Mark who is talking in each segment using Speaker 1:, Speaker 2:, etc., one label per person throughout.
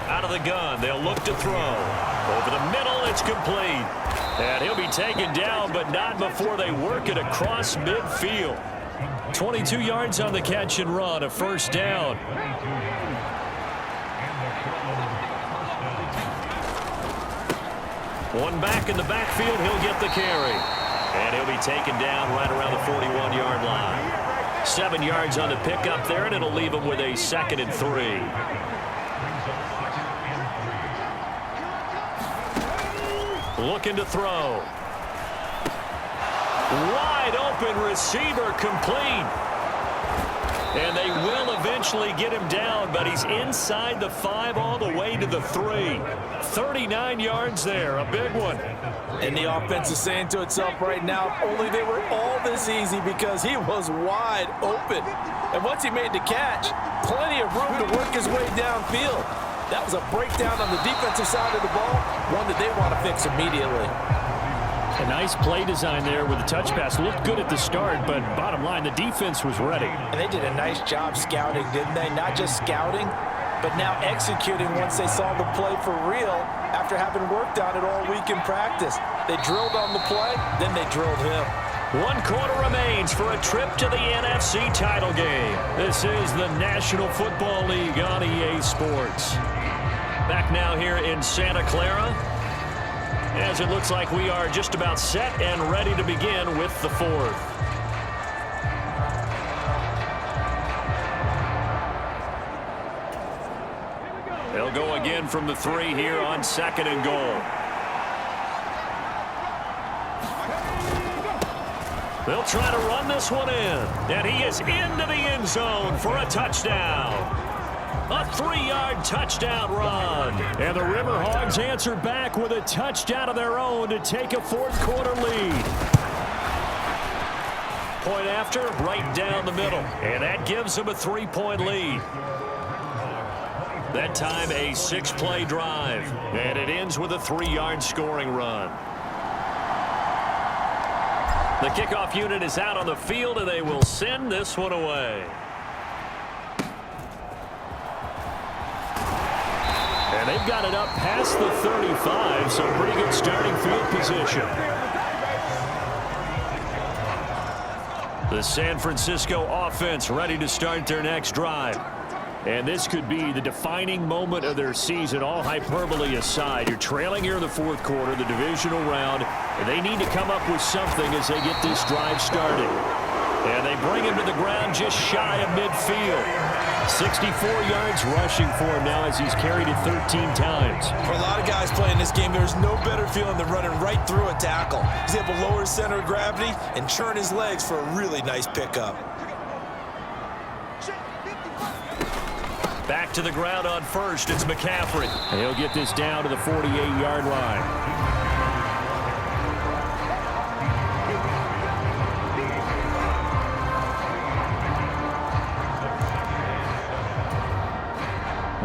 Speaker 1: Out of the gun, they'll look to throw. Over the middle, it's complete. And he'll be taken down, but not before they work it across midfield. 22 yards on the catch and run, a first down. One back in the backfield, he'll get the carry. And he'll be taken down right around the 41-yard line. 7 yards on the pickup there, and it'll leave him with a 2nd and 3. Looking to throw. Wide open receiver, complete. And they will eventually get him down, but he's inside the 5 all the way to the 3. 39 yards there, a big one.
Speaker 2: And the offense is saying to itself right now, only they were all this easy because he was wide open. And once he made the catch, plenty of room to work his way downfield. That was a breakdown on the defensive side of the ball, one that they want to fix immediately.
Speaker 1: A nice play design there with the touch pass. Looked good at the start, but bottom line, the defense was ready.
Speaker 2: And they did a nice job scouting, didn't they? Not just scouting, but now executing once they saw the play for real after having worked on it all week in practice. They drilled on the play, then they drilled him.
Speaker 1: 1 quarter remains for a trip to the NFC title game. This is the National Football League on EA Sports. Back now here in Santa Clara, as it looks like we are just about set and ready to begin with the 4th. They'll go again from the 3 here on 2nd and goal. They'll try to run this one in, and he is into the end zone for a touchdown. A 3-yard touchdown run. And the River Hogs answer back with a touchdown of their own to take a 4th quarter lead. Point after, right down the middle. And that gives them a 3-point lead. That time a 6-play drive. And it ends with a 3-yard scoring run. The kickoff unit is out on the field, and they will send this one away. And they've got it up past the 35, so pretty good starting field position. The San Francisco offense ready to start their next drive. And this could be the defining moment of their season, all hyperbole aside. You're trailing here in the 4th quarter, the divisional round, and they need to come up with something as they get this drive started. And they bring him to the ground just shy of midfield. 64 yards rushing for him now as he's carried it 13 times.
Speaker 2: For a lot of guys playing this game, there's no better feeling than running right through a tackle. He's able to lower his center of gravity and churn his legs for a really nice pickup.
Speaker 1: Back to the ground on first, it's McCaffrey. And he'll get this down to the 48-yard line.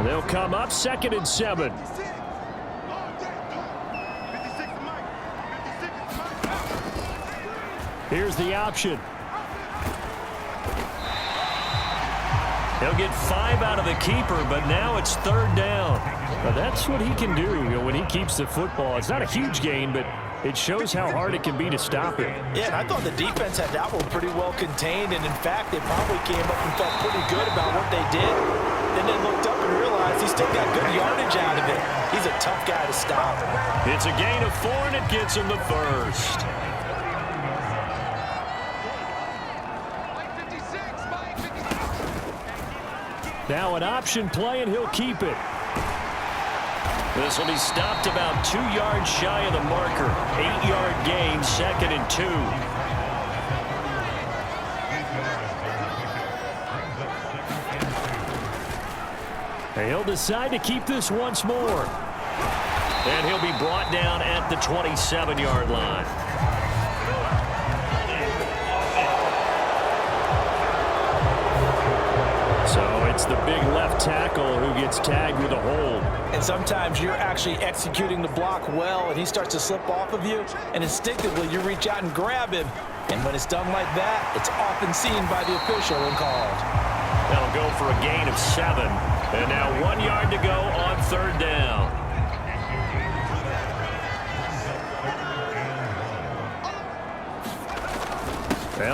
Speaker 1: They'll come up 2nd and 7. Here's the option. He'll get 5 out of the keeper, but now it's 3rd down. Now that's what he can do, when he keeps the football. It's not a huge gain, but it shows how hard it can be to stop him.
Speaker 2: Yeah, and I thought the defense had that one pretty well contained, and in fact, they probably came up and felt pretty good about what they did. Then they looked up and realized he still got good yardage out of it. He's a tough guy to stop.
Speaker 1: It's a gain of 4, and it gets him the first. Now an option play, and he'll keep it. This will be stopped about 2 yards shy of the marker. 8-yard gain, 2nd and 2. He'll decide to keep this once more. And he'll be brought down at the 27-yard line. So it's the big left tackle who gets tagged with a hold.
Speaker 2: And sometimes you're actually executing the block well, and he starts to slip off of you, and instinctively you reach out and grab him. And when it's done like that, it's often seen by the official and called.
Speaker 1: They'll go for a gain of 7. And now 1 yard to go on 3rd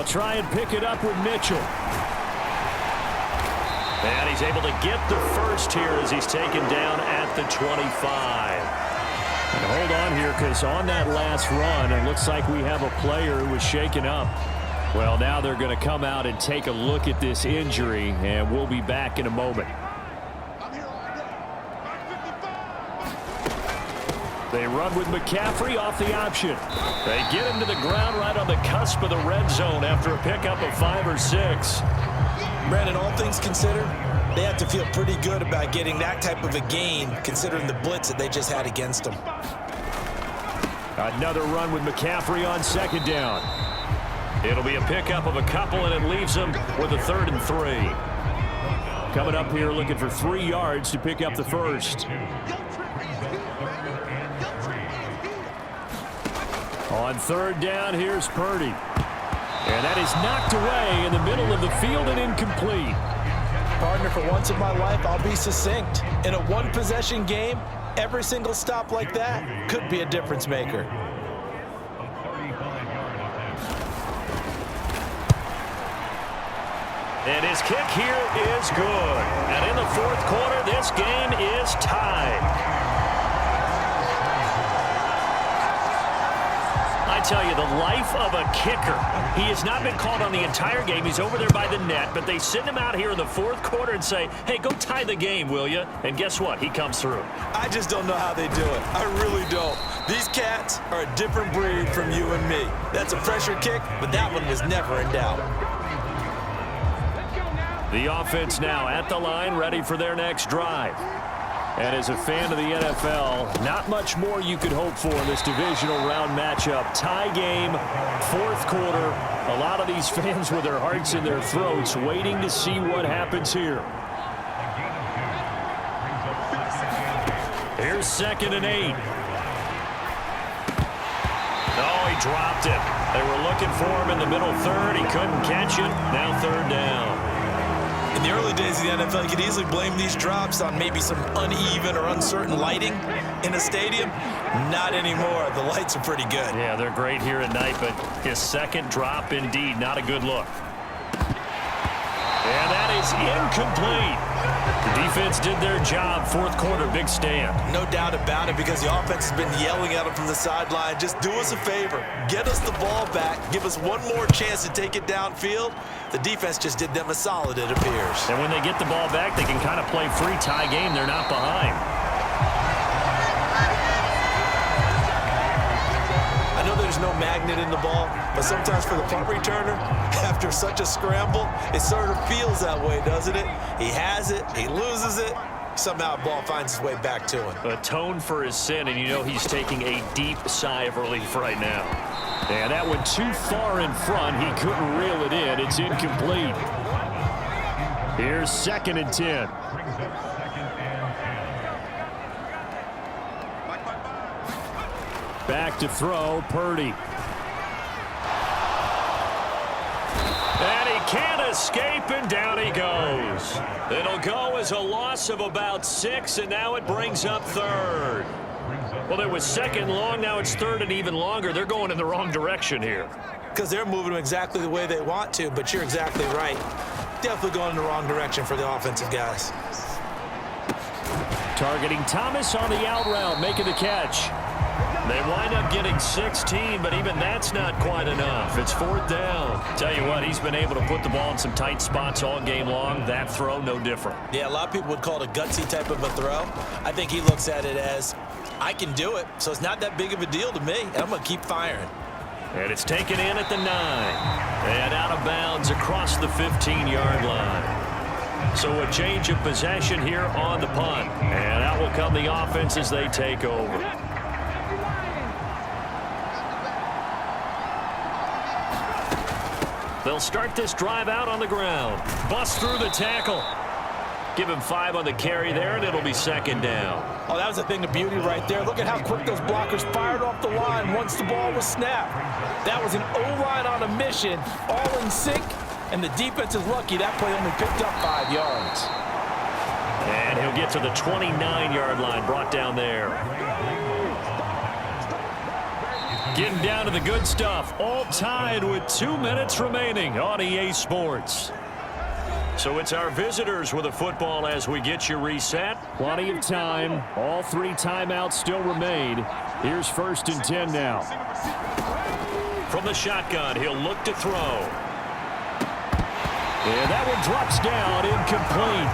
Speaker 1: try and pick it up with Mitchell. And he's able to get the first here as he's taken down at the 25. And hold on here, because on that last run, it looks like we have a player who was shaken up. Well, now they're going to come out and take a look at this injury, and we'll be back in a moment. They run with McCaffrey off the option. They get him to the ground right on the cusp of the red zone after a pickup of 5 or 6.
Speaker 2: Brandon, all things considered, they have to feel pretty good about getting that type of a gain, considering the blitz that they just had against them.
Speaker 1: Another run with McCaffrey on second down. It'll be a pickup of a couple, and it leaves them with a 3rd and 3. Coming up here looking for 3 yards to pick up the first. On 3rd down, here's Purdy. And that is knocked away in the middle of the field and incomplete.
Speaker 2: Partner, for once in my life, I'll be succinct. In a one-possession game, every single stop like that could be a difference maker.
Speaker 1: And his kick here is good. And in the 4th quarter, this game is tied. I tell you, the life of a kicker. He has not been called on the entire game. He's over there by the net, but they send him out here in the 4th quarter and say, hey, go tie the game, will you? And guess what? He comes through.
Speaker 2: I just don't know how they do it. I really don't. These cats are a different breed from you and me. That's a pressure kick, but that one was never in doubt.
Speaker 1: The offense now at the line, ready for their next drive. And as a fan of the NFL, not much more you could hope for in this divisional round matchup. Tie game, 4th quarter. A lot of these fans with their hearts in their throats waiting to see what happens here. Here's 2nd and 8. Oh, he dropped it. They were looking for him in the middle 3rd. He couldn't catch it. Now 3rd down.
Speaker 2: In the early days of the NFL, you could easily blame these drops on maybe some uneven or uncertain lighting in a stadium. Not anymore. The lights are pretty good.
Speaker 1: Yeah, they're great here at night, but his 2nd drop, indeed, not a good look. And that is incomplete. The defense did their job. 4th quarter, big stand.
Speaker 2: No doubt about it, because the offense has been yelling at them from the sideline. Just do us a favor. Get us the ball back. Give us one more chance to take it downfield. The defense just did them a solid, it appears.
Speaker 1: And when they get the ball back, they can kind of play free tie game. They're not behind.
Speaker 2: I know there's no magnet in the ball, but sometimes for the punt returner, after such a scramble, it sort of feels that way, doesn't it? He has it, he loses it, somehow the ball finds its way back to him.
Speaker 1: Atone for his sin, and you know he's taking a deep sigh of relief right now. And that went too far in front. He couldn't reel it in. It's incomplete. Here's 2nd and 10. Back to throw, Purdy. And he can't escape, and down he goes. It'll go as a loss of about 6, and now it brings up 3rd. Well, it was 2nd long, now it's 3rd and even longer. They're going in the wrong direction here.
Speaker 2: Because they're moving them exactly the way they want to, but you're exactly right. Definitely going in the wrong direction for the offensive guys.
Speaker 1: Targeting Thomas on the out route, making the catch. They wind up getting 16, but even that's not quite enough. It's 4th down. Tell you what, he's been able to put the ball in some tight spots all game long. That throw, no different.
Speaker 2: Yeah, a lot of people would call it a gutsy type of a throw. I think he looks at it as, I can do it, so it's not that big of a deal to me, and I'm going to keep firing.
Speaker 1: And it's taken in at the 9. And out of bounds across the 15-yard line. So a change of possession here on the punt. And out will come the offense as they take over. They'll start this drive out on the ground. Bust through the tackle. Give him 5 on the carry there, and it'll be 2nd down.
Speaker 2: Oh, that was a thing of beauty right there. Look at how quick those blockers fired off the line once the ball was snapped. That was an O-line on a mission, all in sync, and the defense is lucky that play only picked up 5 yards.
Speaker 1: And he'll get to the 29-yard line, brought down there. Getting down to the good stuff. All tied with 2 minutes remaining on EA Sports. So it's our visitors with a football as we get you reset. Plenty of time. All 3 timeouts still remain. Here's 1st and 10 now. From the shotgun, he'll look to throw. And that one drops down, incomplete.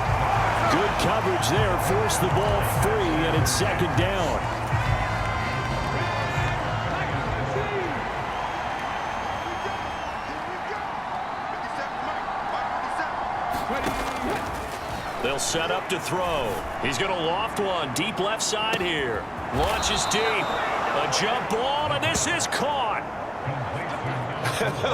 Speaker 1: Good coverage there. Forced the ball free, and it's 2nd down. They'll set up to throw. He's going to loft one deep left side here. Launches deep. A jump ball, and this is caught.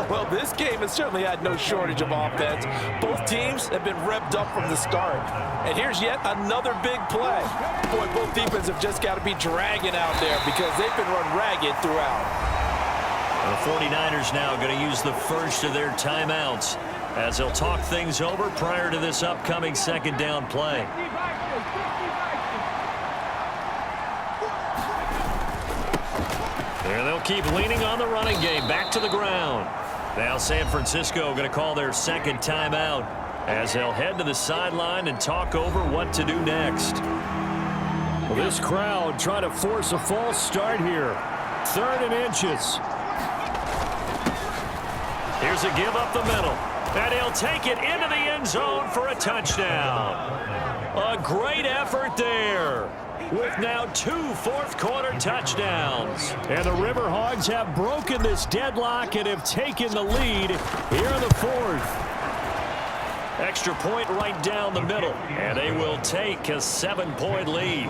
Speaker 2: Well, this game has certainly had no shortage of offense. Both teams have been revved up from the start. And here's yet another big play. Boy, both defenses have just got to be dragging out there because they've been run ragged throughout.
Speaker 1: The 49ers now going to use the first of their timeouts as they'll talk things over prior to this upcoming 2nd down play. And they'll keep leaning on the running game. Back to the ground. Now San Francisco going to call their 2nd timeout as they'll head to the sideline and talk over what to do next. Well, this crowd trying to force a false start here. 3rd and inches. Here's a give up the middle. And he'll take it into the end zone for a touchdown. A great effort there, with now 2 fourth-quarter touchdowns. And the River Hogs have broken this deadlock and have taken the lead here in the 4th. Extra point right down the middle, and they will take a 7-point lead.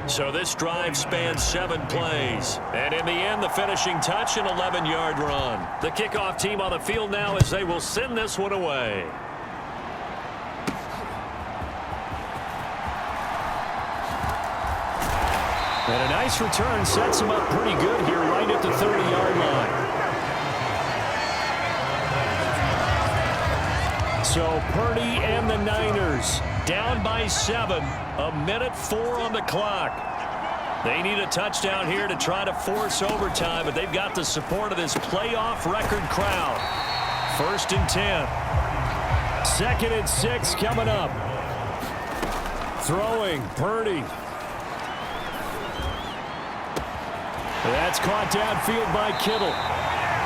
Speaker 1: So this drive spans 7 plays. And in the end, the finishing touch, an 11-yard run. The kickoff team on the field now as they will send this one away. And a nice return sets him up pretty good here right at the 30-yard line. So Purdy and the Niners down by 7. 1:04 on the clock. They need a touchdown here to try to force overtime, but they've got the support of this playoff record crowd. 1st and 10. 2nd and 6 coming up. Throwing, Purdy. That's caught downfield by Kittle.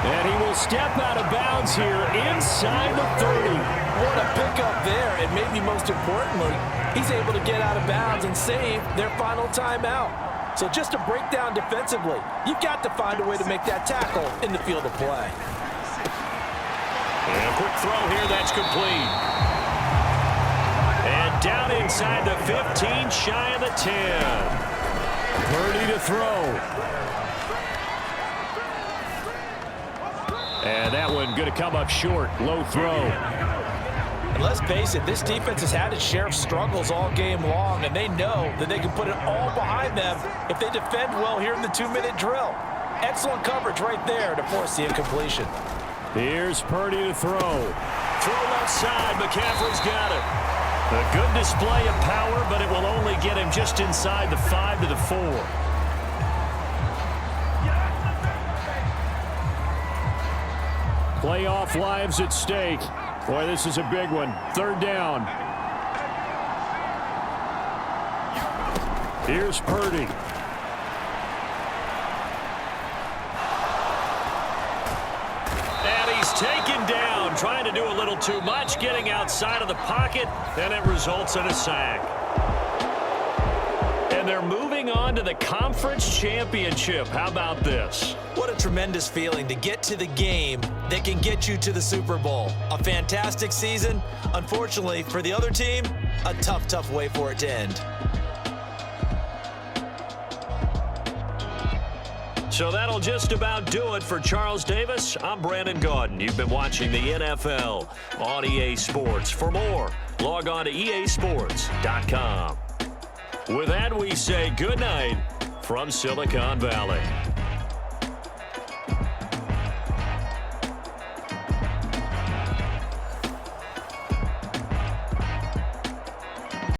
Speaker 1: And he will step out of bounds here inside the 30.
Speaker 2: What a pickup there, and maybe most importantly, he's able to get out of bounds and save their final timeout. So just to break down defensively, you've got to find a way to make that tackle in the field of play.
Speaker 1: And a quick throw here, that's complete. And down inside the 15, shy of the 10. Purdy to throw. And that one going to come up short. Low throw.
Speaker 2: And let's face it, this defense has had its share of struggles all game long, and they know that they can put it all behind them if they defend well here in the 2-minute drill. Excellent coverage right there to force the incompletion.
Speaker 1: Here's Purdy to throw. Throw left side. McCaffrey's got it. A good display of power, but it will only get him just inside the 5 to the 4. Playoff lives at stake. Boy, this is a big one. 3rd down. Here's Purdy. And he's taken down, trying to do a little too much, getting outside of the pocket, and it results in a sack. And they're moving on to the conference championship. How about this?
Speaker 3: What a tremendous feeling to get to the game that can get you to the Super Bowl. A fantastic season. Unfortunately, for the other team, a tough, tough way for it to end.
Speaker 1: So that'll just about do it for Charles Davis. I'm Brandon Gaudin. You've been watching the NFL on EA Sports. For more, log on to easports.com. With that, we say good night from Silicon Valley.